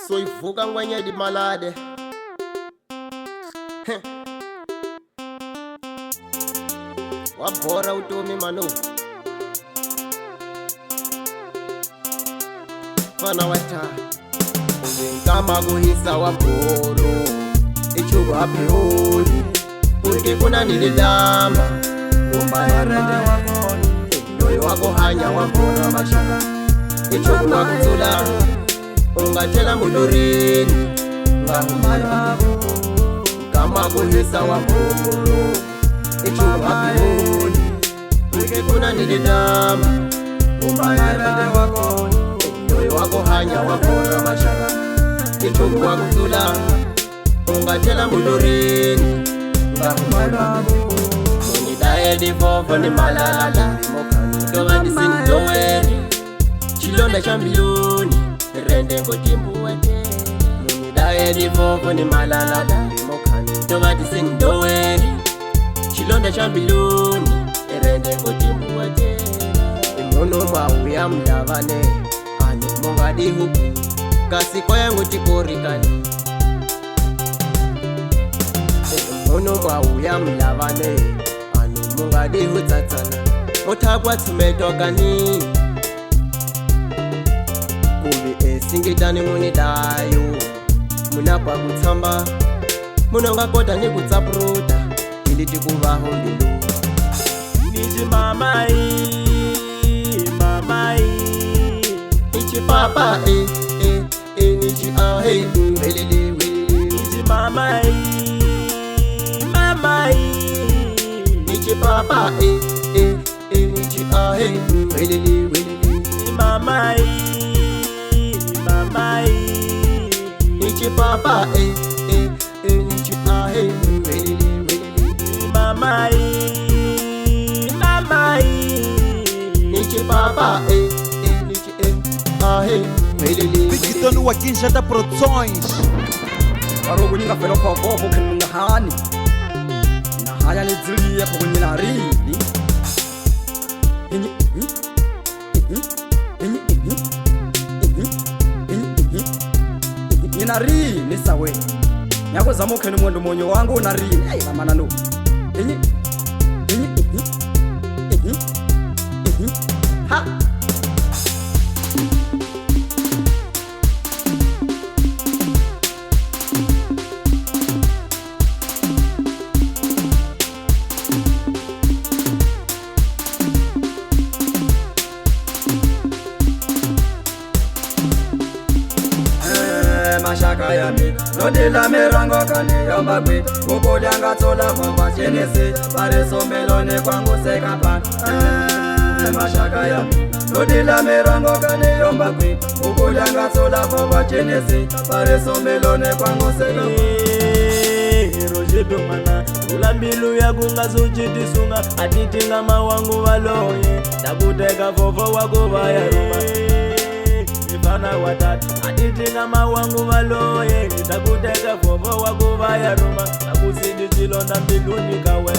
soyivuka ngwenye di malade. Wabhora utomi manu fana wata kama kuhisa wabhoro ichubu apeoni urike kuna nilidamba umbayarende wakoni ndoyo wako hanya wabhora mashaka ichubu wakutula ungatela mudurini ngahumarabu kama kuhisa wabhoro ichubu apeoni urike kuna nilidamba umbayarende wakoni ndoyo wako hanya wabhora mashaka ichubu wakutula ungatela mudurini ngahumarabu unidaye difofo ni malala ndoba ndisindoweri chilonda chambiloni rende ngotimbu wete unidaye difofo ni malala ndoba ndisindoweri chilonda chambiloni rende ngotimbu wete imono mauya mlavane anu mongadi huku kasiko yangu tikorikani imono mauya mlavane anu mongadi hutsatsana mutakwa tumetokani kuvi esingitani munidayo munapa kutsamba munongakota nikutsapuruta ili tikuvaho mbilu niji mamai niji papa niji ahe welele niji mamai niji papa niji ahe welele mamai niji papa niji ahe welele mamai niji papa niji ahe welele Bigitone wa Kinshasa Produções. Arogo ninga felo popo kunga hani na haya ni zili ya kunyina rini ina rini sawe nyako zamuke ni mwendo monyo wangu na rini ai mama nanu ha mashaka yami nodila mirango kani yombagwi kukudyanga tsola vova chenesi pareso melone kwangu sekapa mashaka yami nodila mirango kani yombagwi kukudyanga tsola vova chenesi pareso melone kwangu sekapa rojedomana ulambilu ya kunga zuchitisunga atitinga mawangu waloye takuteka vova wako vayaruma Fana watatu atitinga mawangu waloye nitakuteka vovo wako vayaruma nakusidi chilonda mbiluni kawe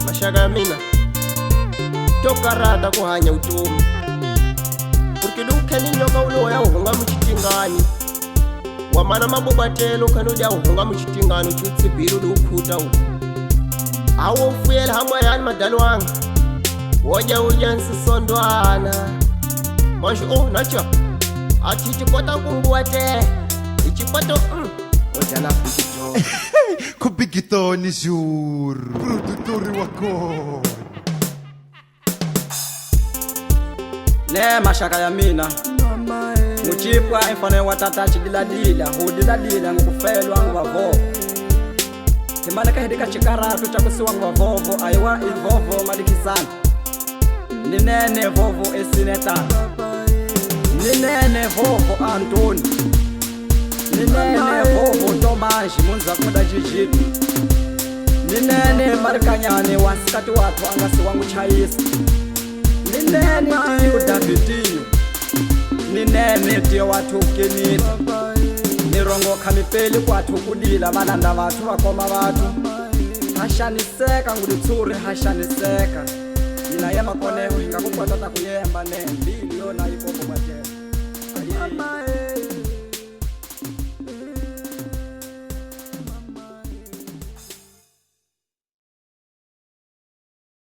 mashaka mina tokarata kuhanya utomi porque lukeni nyoka uloya uhunga muchitingani wamana mabobatelo kanodya uhunga muchitingani chutsibiru lukhuta u awo fuyela hamwe yani madalo wanga woja uja nsisondwana manje nacha ati chikota kumbuate ichikoto ojala Bigitone Com Bigitone, juro. Produtor wako. ne mashaka ya mina muchipwa imfane watata chidiladila hudiladila ngukufelwa nguvavo Timaleka hedika chikaratu chakusiwa ngwa vovo aiwa ivovo malikisana Ninene vovo esineta Ninene vovo Antoni Ninene vovo Tomaji munza kuda jijitu Ninene marikanyane wasikati watu angasi wangu chaisi Ninene tiyo Davidinho Ninene tiyo watu ukenita Nirongo kamipeli kwa tukudila mananda watu wakoma watu Hashaniseka nguditsuri hashaniseka Ina yema koneho hinga kupatata kuyemba ne Mbili yona ipopo matera